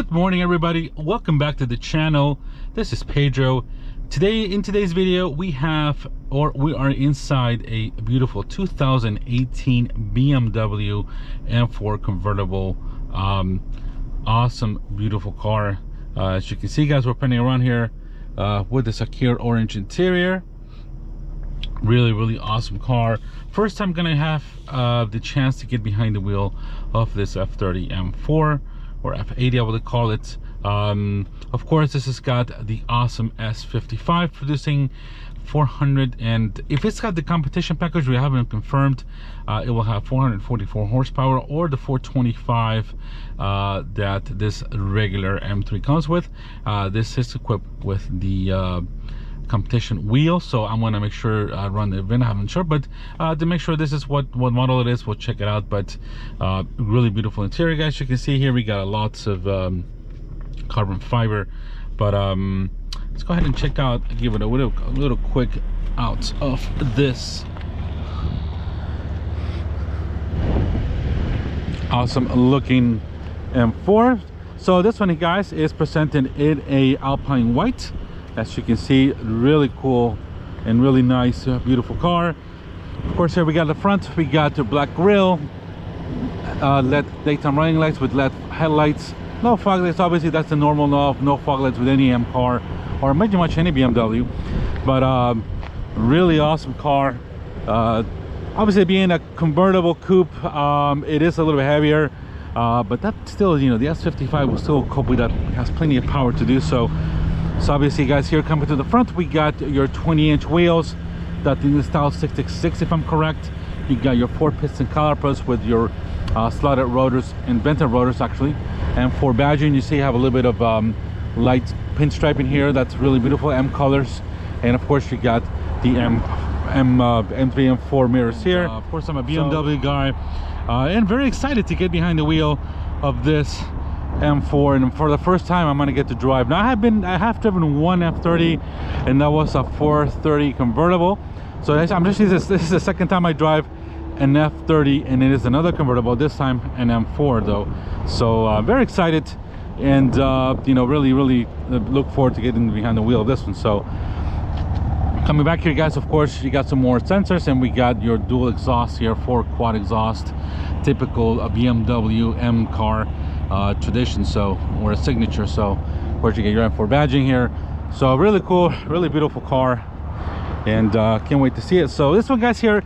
Good morning, everybody. Welcome back to the channel. This is Pedro. In today's video we are inside a beautiful 2018 BMW M4 Convertible. Awesome, beautiful car. As you can see, guys, we're pending around here with the Sakhir Orange interior. Really awesome car. First time gonna have the chance to get behind the wheel of this F30 M4 or F80, I would call it. Of course, this has got the awesome S55 producing 400, and if it's got the competition package, we haven't confirmed, it will have 444 horsepower or the 425 that this regular M3 comes with. This is equipped with the competition wheel, so I'm gonna make sure I run the event. I haven't sure, but to make sure this is what model it is, we'll check it out. But really beautiful interior, guys. You can see here we got lots of carbon fiber, but let's go ahead and check out, give it a little quick out of this awesome looking M4. So this one, guys, is presented in a Alpine white. As you can see, really cool and really nice, beautiful car. Of course, here we got the front. We got the black grille, LED daytime running lights with LED headlights. No fog lights, obviously that's the normal. No fog lights with any M car or pretty much any BMW. But really awesome car. Obviously, being a convertible coupe, it is a little bit heavier, but that still, you know, the S55 will still cope with that. It has plenty of power to do so. So obviously, guys, here coming to the front, we got your 20-inch wheels, that in the style 666, if I'm correct. You got your 4-piston calipers with your slotted rotors and vented rotors, actually. And for badging, you see you have a little bit of light pinstriping here. That's really beautiful, M colors. And of course, you got the M3, M4 mirrors here. Of course, I'm a BMW guy, and very excited to get behind the wheel of this M4, and for the first time I'm gonna get to drive. Now I have driven one F30, and that was a 430 convertible. So this is the second time I drive an F30, and it is another convertible, this time an M4 though. So very excited, and you know, really look forward to getting behind the wheel of this one. So coming back here, guys, of course you got some more sensors, and we got your dual exhaust here, 4-quad exhaust, typical BMW M car tradition, so, or a signature. So of course you get your M4 badging here. So really cool, really beautiful car, and can't wait to see it. So this one, guys, here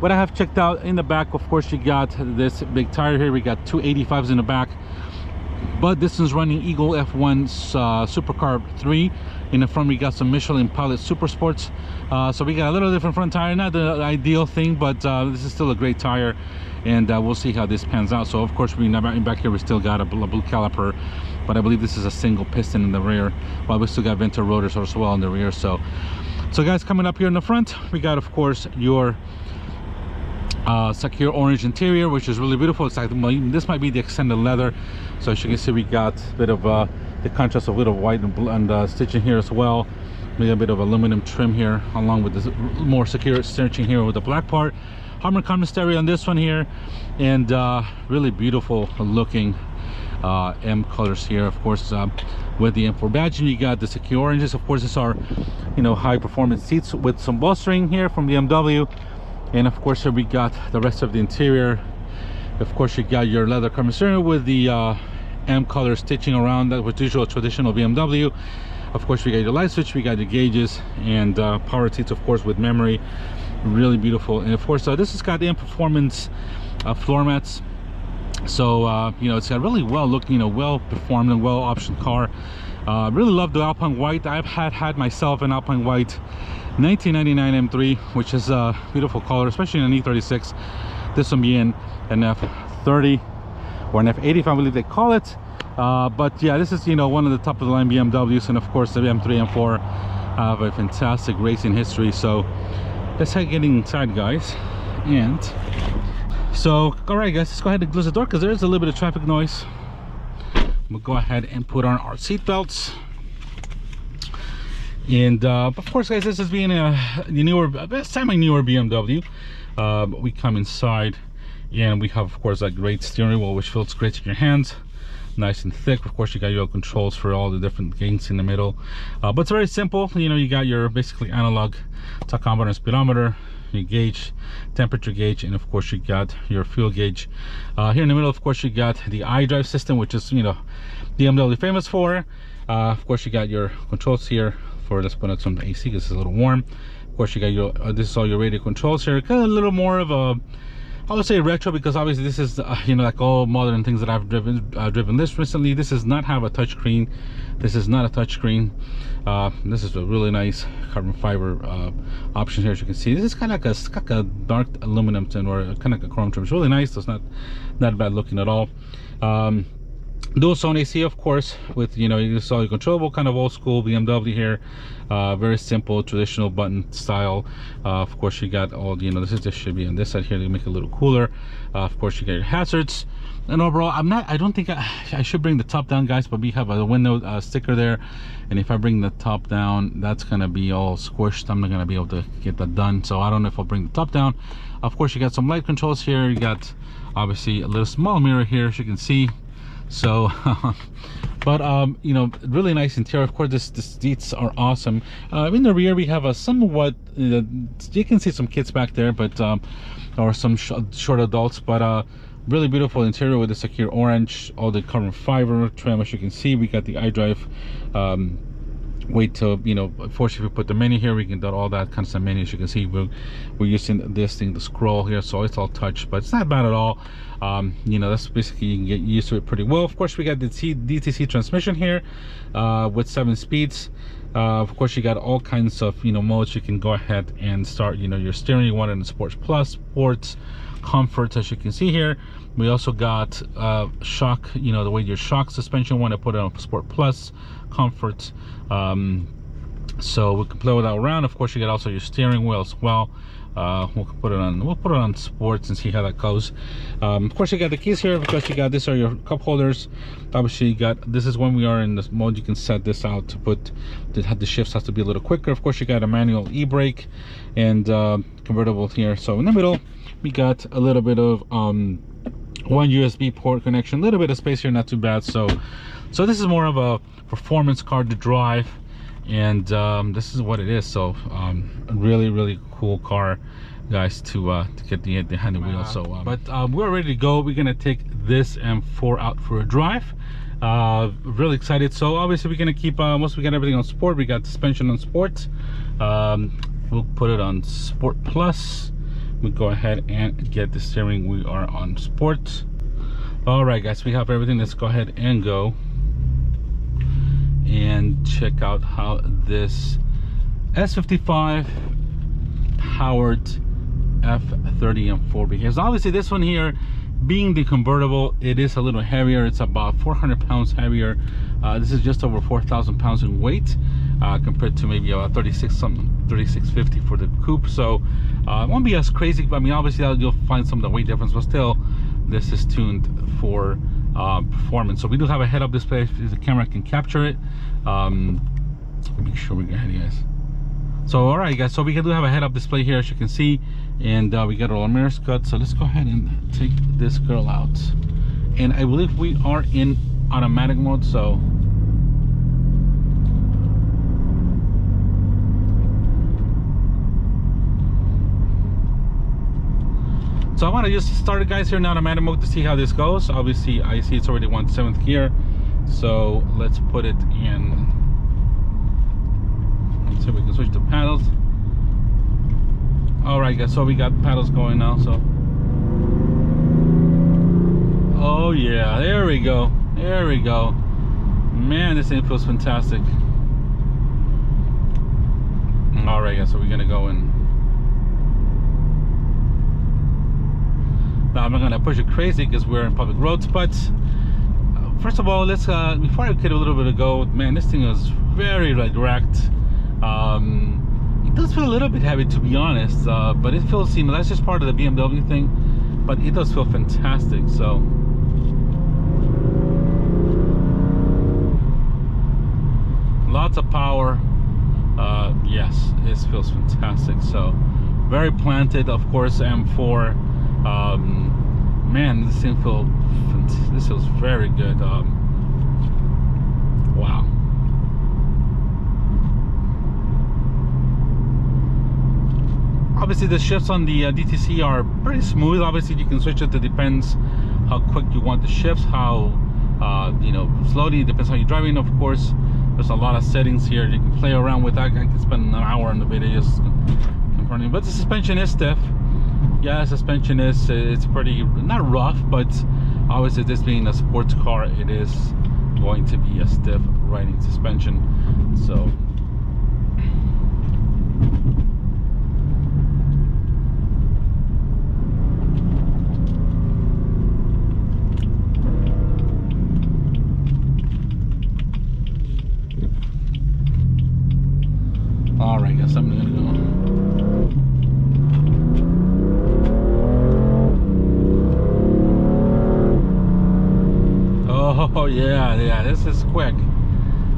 what I have checked out in the back, of course you got this big tire here. We got 285s in the back, but this is running Eagle F1's Supercar 3. In the front we got some Michelin Pilot Super Sports, so we got a little different front tire. Not the ideal thing, but this is still a great tire, and we'll see how this pans out. So of course, back here we still got a blue caliper, but I believe this is a single piston in the rear, while we still got vented rotors as well in the rear. So guys, coming up here in the front, we got, of course, your Sakhir Orange interior, which is really beautiful. It's like, this might be the extended leather. So as you can see, we got a bit of the contrast of little white and stitching here as well. We got a bit of aluminum trim here, along with this more secure stitching here with the black part. Harman Kardon stereo on this one here, and really beautiful looking M colors here. Of course, with the M4 badge, and you got the Sakhir Oranges. Of course, these are, you know, high performance seats with some bolstering here from BMW. And of course, here we got the rest of the interior. Of course, you got your leather carbon steering with the M color stitching around that was usual traditional BMW. Of course, we got your light switch, we got the gauges, and power seats, of course, with memory. Really beautiful. And of course, this has got the M Performance floor mats. So you know, it's a really well looking, you know, well performed and well optioned car. Really love the Alpine white. I've had myself an Alpine white 1999 M3, which is a beautiful color, especially in an E36. This one being an F30 or an F85, I believe they call it. But yeah, this is, you know, one of the top of the line BMWs, and of course the M3 M4 have a fantastic racing history. So let's get inside, guys. And so, all right, guys, let's go ahead and close the door because there is a little bit of traffic noise. We'll go ahead and put on our seat belts. And of course, guys, this is being a newer, semi-newer BMW. We come inside, and we have, of course, a great steering wheel, which feels great in your hands. nice and thick. Of course, you got your controls for all the different gains in the middle, but it's very simple. You know, you got your basically analog tachometer and speedometer, your gauge, temperature gauge, and of course you got your fuel gauge. Here in the middle, of course, you got the iDrive system, which is, you know, BMW famous for. Of course, you got your controls here for, let's put out some AC because it's a little warm. Of course, you got your this is all your radio controls here. Kind of a little more of a, I would say, retro, because obviously this is you know, like all modern things that I've driven this recently. This does not have a touchscreen. This is not a touchscreen. This is a really nice carbon fiber option here. As you can see, this is kind of like a dark aluminum tint, or kind of like a chrome trim. It's really nice. So it's not bad looking at all. Dual zone AC, of course, with, you know, you saw your controllable, kind of old school BMW here. Very simple, traditional button style. Of course, you got all, you know, this should be on this side here to make it a little cooler. Of course, you got your hazards. And overall, I don't think I should bring the top down, guys, but we have a window sticker there, and if I bring the top down, that's gonna be all squished. I'm not gonna be able to get that done, so I don't know if I'll bring the top down. Of course, you got some light controls here. You got obviously a little small mirror here, as you can see. So but you know, really nice interior. Of course, the seats are awesome. In the rear, we have a somewhat you can see some kids back there, but or some short adults, but really beautiful interior with the Sakhir Orange, all the carbon fiber trim. As you can see, we got the iDrive way to, you know, unfortunately, if we put the menu here, we can do all that kind of menu. As you can see, we're using this thing to scroll here, so it's all touch, but it's not bad at all. You know, that's basically, you can get used to it pretty well. Of course, we got the DCT transmission here with 7 speeds. Of course, you got all kinds of, you know, modes. You can go ahead and start, you know, your steering. You want it in Sports Plus, Sports, Comfort, as you can see here. We also got shock, you know, the way your shock suspension, want to put it on Sport Plus, Comfort. So we can play with that around. Of course, you got also your steering wheel as well. We'll put it on sports and see how that goes. Of course, you got the keys here, because you got, these are your cup holders. Obviously, you got, this is when we are in this mode, you can set this out to put the shifts has to be a little quicker. Of course, you got a manual e-brake and convertible here. So in the middle, we got a little bit of one USB port connection, a little bit of space here, not too bad. So this is more of a performance car to drive, and this is what it is. So a really cool car, guys, to get behind the wheel. So but we're ready to go. We're gonna take this M4 out for a drive. Really excited. So obviously we're gonna keep we got everything on sport. We got suspension on sport. We'll put it on Sport Plus. We go ahead and get the steering. We are on sport. All right, guys, we have everything. Let's go ahead and go and check out how this S55 powered F30 M4 behaves. Obviously, this one here, being the convertible, it is a little heavier. It's about 400 pounds heavier. This is just over 4,000 pounds in weight, compared to maybe about 3650 for the coupe. So it won't be as crazy, but I mean, obviously you'll find some of the weight difference, but still, this is tuned for performance. So we do have a head-up display if the camera can capture it. Make sure we get ahead, guys. So all right, guys, so we do have a head-up display here, as you can see, and we got our mirrors cut. So let's go ahead and take this girl out, and I believe we are in automatic mode. So I want to just start it, guys, here in automatic mode to see how this goes. Obviously, I see it's already 1/7 gear, so let's put it in. Let's see if we can switch to paddles. All right, guys, so we got paddles going now. So, oh yeah, there we go, there we go. Man, this thing feels fantastic. All right, guys, so we're gonna go in. Now I'm not gonna push it crazy because we're in public roads, but first of all, let's before I get a little bit ago, man, this thing is very direct. It does feel a little bit heavy, to be honest, but it feels, you know, that's just part of the BMW thing, but it does feel fantastic. So lots of power. Yes, it feels fantastic. So very planted, of course. M4. Man, this thing feels very good. Wow. Obviously the shifts on the DTC are pretty smooth. Obviously you can switch it, it depends how quick you want the shifts, how you know, slowly, depends how you're driving. Of course, there's a lot of settings here you can play around with. I can spend an hour in the video just confirming, but the suspension is stiff. Yeah, suspension is, it's pretty, not rough, but obviously this being a sports car, it is going to be a stiff riding suspension. So all right, guess I'm gonna go. Oh yeah, this is quick.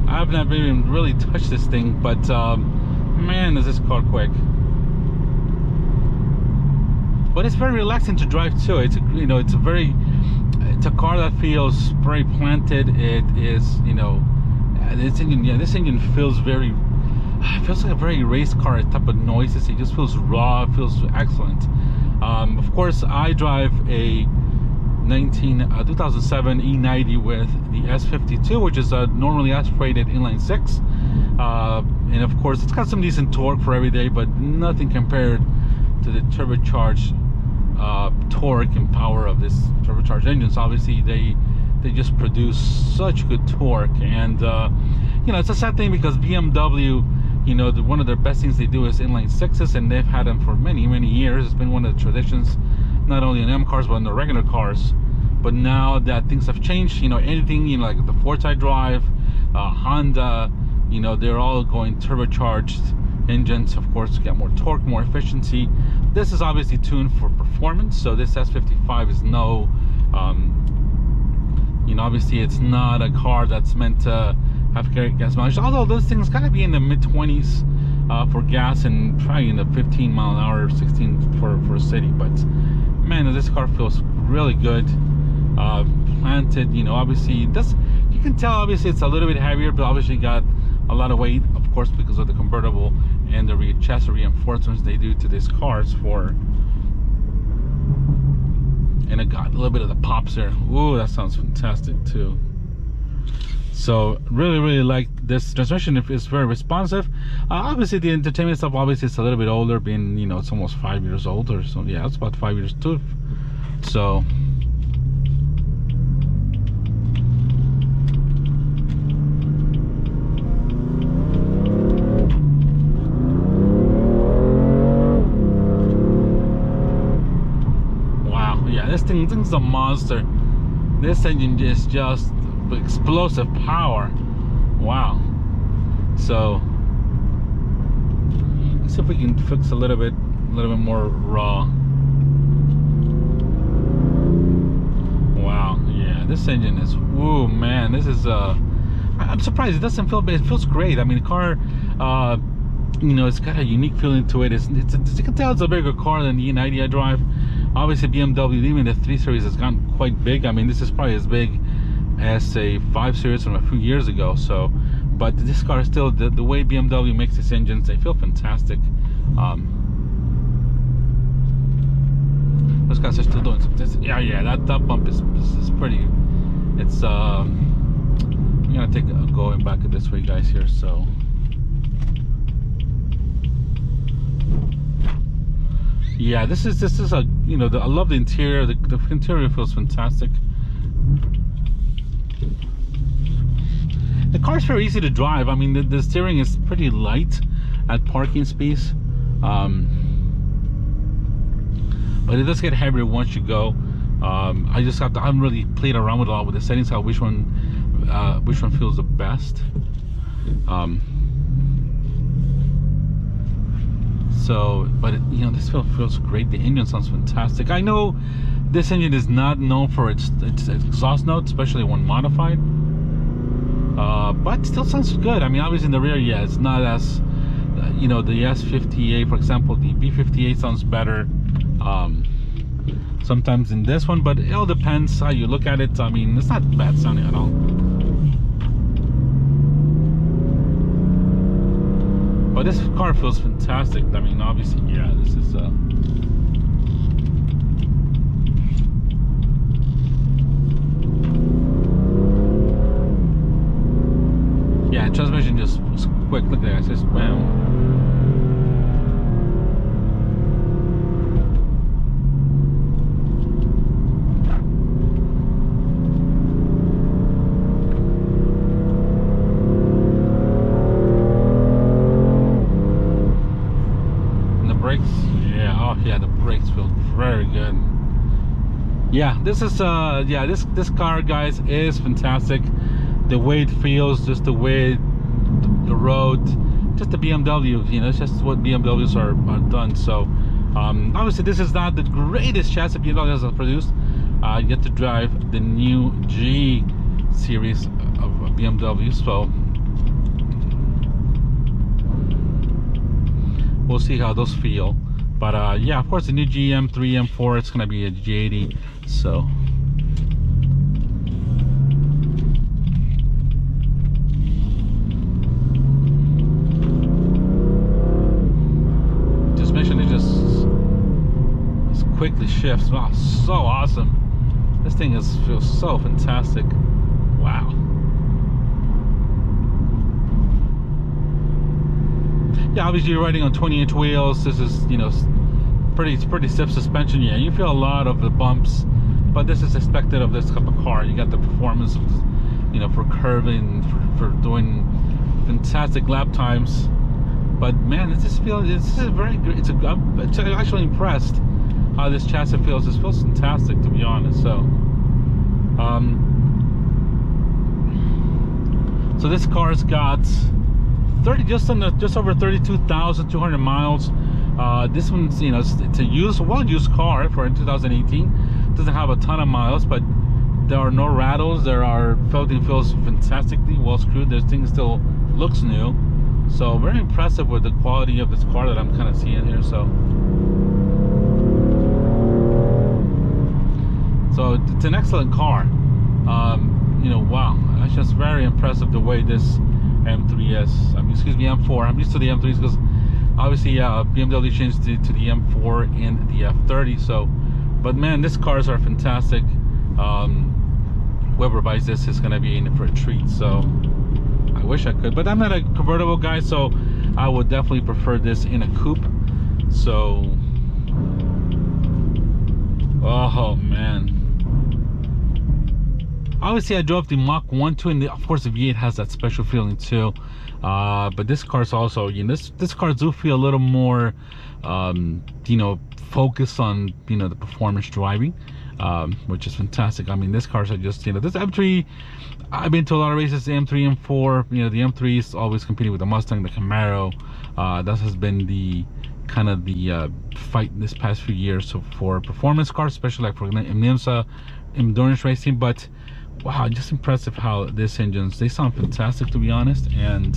I've never even really touched this thing, but man, is this car quick. But it's very relaxing to drive too. It's, you know, it's a car that feels very planted. It is, you know, this engine, yeah, this engine feels very, it feels like a very race car type of noises. It just feels raw, it feels excellent. Of course, I drive a 2007 E90 with the S53, which is a normally aspirated inline six, and of course it's got some decent torque for every day, but nothing compared to the turbocharged torque and power of this turbocharged engines. Obviously they just produce such good torque, and you know, it's a sad thing because BMW, you know, one of their best things they do is inline sixes, and they've had them for many years. It's been one of the traditions, not only in M cars but in the regular cars. But now that things have changed, you know, anything, you know, like the Fords I drive, Honda, you know, they're all going turbocharged engines, of course, to get more torque, more efficiency. This is obviously tuned for performance, so this S55 is no, you know, obviously it's not a car that's meant to have gas mileage, although those things gotta be in the mid-20s for gas, and probably in the 15 mile an hour, 16 for a city. But man, this car feels really good, planted. You know, obviously this, you can tell obviously it's a little bit heavier, but obviously got a lot of weight, of course, because of the convertible and the chassis reinforcements they do to these cars for. And it got a little bit of the pops there. Ooh, that sounds fantastic too. So really like this transmission. It's very responsive. Obviously the entertainment stuff, obviously it's a little bit older, being, you know, it's almost 5 years old or so. Yeah, it's about 5 years too. So wow, yeah, this thing's a monster. This engine is just explosive power. Wow. So let's see if we can fix a little bit more raw. Wow, yeah, this engine is, woo, man, this is I'm surprised it doesn't feel bad. It feels great. I mean, the car, you know, it's got a unique feeling to it. It's you can tell it's a bigger car than the E90 I drive. Obviously BMW, even the 3 Series has gotten quite big. I mean, this is probably as big as a 5 Series from a few years ago. So, but this car is still, the way BMW makes its engines, they feel fantastic. Those guys are still doing some, yeah, that bump is pretty, it's I'm gonna take a going back this way, guys, here. So yeah, this is a, you know, I love the interior. The interior feels fantastic. The car's very easy to drive. I mean, the steering is pretty light at parking space, but it does get heavier once you go. I just have to, I haven't really played around with a lot with the settings, how which one feels the best. So, but it, you know, this feels great. The engine sounds fantastic. I know this engine is not known for its exhaust notes, especially when modified, but still sounds good. I mean, obviously in the rear, yeah, it's not as, you know, the S58, for example, the B58 sounds better sometimes in this one, but it all depends how you look at it. I mean, it's not bad sounding at all. But this car feels fantastic. I mean, obviously, yeah, this is yeah, transmission just was quick. Look at that, it's just bam. Very good. Yeah, this is yeah, this car, guys, is fantastic. The way it feels, just the way the road, just the BMW, you know, it's just what BMWs are done. So obviously this is not the greatest chassis BMW has produced. You get to drive the new G series of BMW, so we'll see how those feel. But yeah, of course, the new M3, M4, it's gonna be a G80. So transmission just quickly shifts. Wow, so awesome! This thing feels so fantastic. Wow. Yeah, obviously you're riding on 20-inch wheels. This is, you know, pretty stiff suspension. Yeah, you feel a lot of the bumps, but this is expected of this type of car. You got the performance, you know, for curving, for doing fantastic lap times. But man, it just feels, it's very good. I'm actually impressed how this chassis feels. This feels fantastic, to be honest. So so this car's got just over 32,200 miles. This one's, you know, it's a well-used car for in 2018. Doesn't have a ton of miles, but there are no rattles. Everything feels fantastically well screwed. This thing still looks new, so very impressive with the quality of this car that I'm kind of seeing here. So it's an excellent car. You know, wow, that's just very impressive the way this M3S, I mean, excuse me, M4. I'm used to the M3s because obviously BMW changed to the M4 and the F30. So, but man, these cars are fantastic. Whoever buys this is gonna be in for a treat. So I wish I could, but I'm not a convertible guy, so I would definitely prefer this in a coupe. So, oh man. Obviously, I drove the Mach 1 too, and of course the V8 has that special feeling too. But this car's also, you know, this car do feel a little more, you know, focused on, you know, the performance driving, which is fantastic. I mean, this cars are just, you know, this M3. I've been to a lot of races, the M3, M4. You know, the M3 is always competing with the Mustang, the Camaro. That has been the kind of the fight this past few years for performance cars, especially like for IMSA, endurance racing. But wow, just impressive how these engines, they sound fantastic, to be honest. And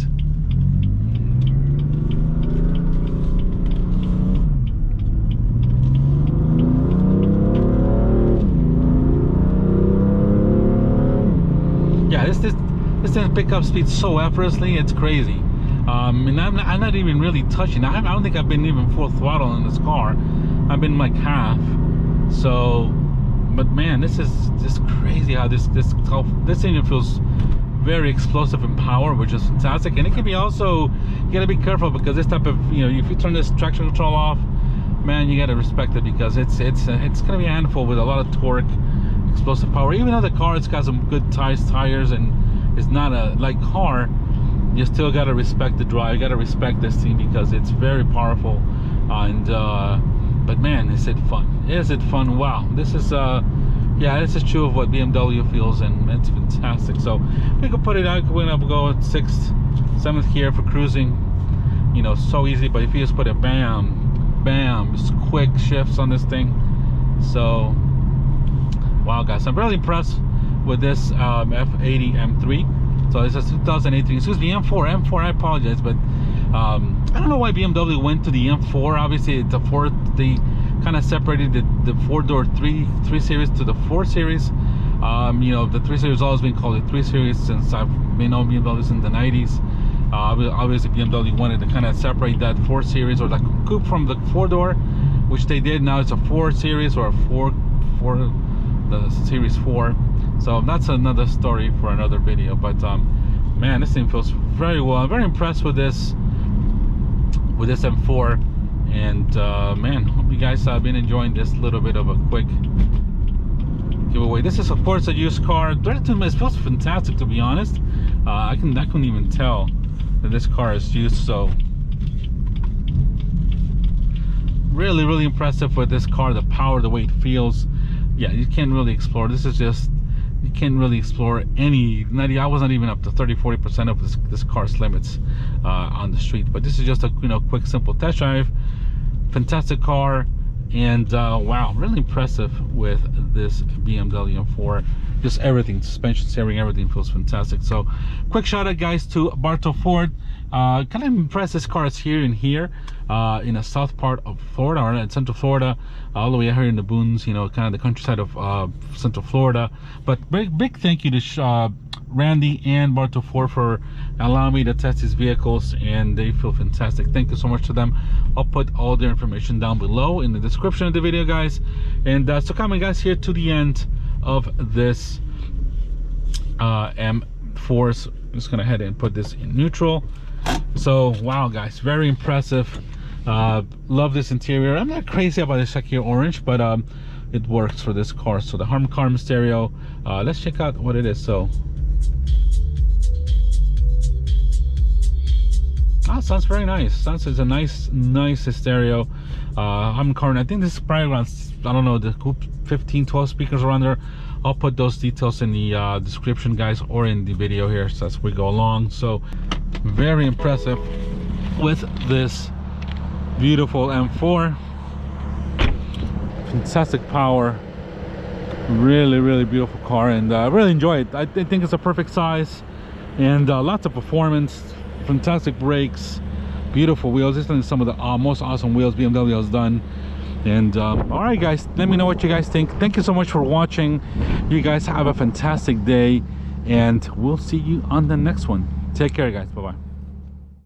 yeah, this thing pick up speed so effortlessly, it's crazy. And I'm not even really touching. I don't think I've been even full throttle in this car. I've been like half. So, but man, this is just crazy how this engine feels very explosive in power, which is fantastic. And it can be also, you gotta be careful because this type of, you know, if you turn this traction control off, man, you gotta respect it because it's gonna be a handful with a lot of torque, explosive power. Even though the car, it's got some good tires and it's not a light car, you still gotta respect the drive. You gotta respect this thing because it's very powerful. But man, is it fun? Is it fun? Wow, this is yeah, this is true of what BMW feels, and it's fantastic. So we can put it out. We're gonna go at 6th, 7th gear for cruising. You know, so easy. But if you just put a bam, bam, just quick shifts on this thing. So wow, guys, I'm really impressed with this F80 M3. So this is 2018. Excuse me, M4. I apologize, but I don't know why BMW went to the M4. Obviously, the Ford, they kind of separated the 4-door 3 Series to the 4 Series. You know, the 3 Series has always been called the 3 Series since I've been on BMW in the 90s. Obviously BMW wanted to kind of separate that 4 Series or that coupe from the 4-door, which they did. Now it's a 4 Series or a 4 the Series 4. So that's another story for another video. But man, this thing feels very well. I'm very impressed with this M4. And man, hope you guys have been enjoying this little bit of a quick giveaway. This is of course a used car. 32 minutes feels fantastic, to be honest. I couldn't even tell that this car is used. So really impressive with this car, the power, the way it feels. Yeah, you can't really explore. This is just, you can't really explore any, I was not even up to 30-40% of this car's limits on the street. But this is just a quick simple test drive. Fantastic car. And wow, really impressive with this BMW M4. Just everything, suspension, steering, everything feels fantastic. So quick shout out guys to Bartow Ford. Kind of impressed. This car is here in the south part of Florida, or in Central Florida, all the way out here in the boons, kind of the countryside of Central Florida. But big thank you to Randy and Bartow Ford for allowing me to test these vehicles, and they feel fantastic. Thank you so much to them. I'll put all their information down below in the description of the video, guys. And so coming guys here to the end of this M4. I'm just gonna head and put this in neutral. So wow guys, very impressive. Love this interior. I'm not crazy about the Sakhir Orange, but it works for this car. So the Harman stereo, let's check out what it is. So sounds very nice. Sounds is a nice stereo. I think this is probably around, I don't know, the coupe 15-12 speakers around there. I'll put those details in the description guys, or in the video here, so as we go along. So very impressive with this beautiful M4. Fantastic power, really beautiful car, and I really enjoy it. I think it's a perfect size, and lots of performance, fantastic brakes, beautiful wheels. This is some of the most awesome wheels BMW has done. And all right guys, let me know what you guys think. Thank you so much for watching. You guys have a fantastic day, and we'll see you on the next one. Take care guys. Bye bye.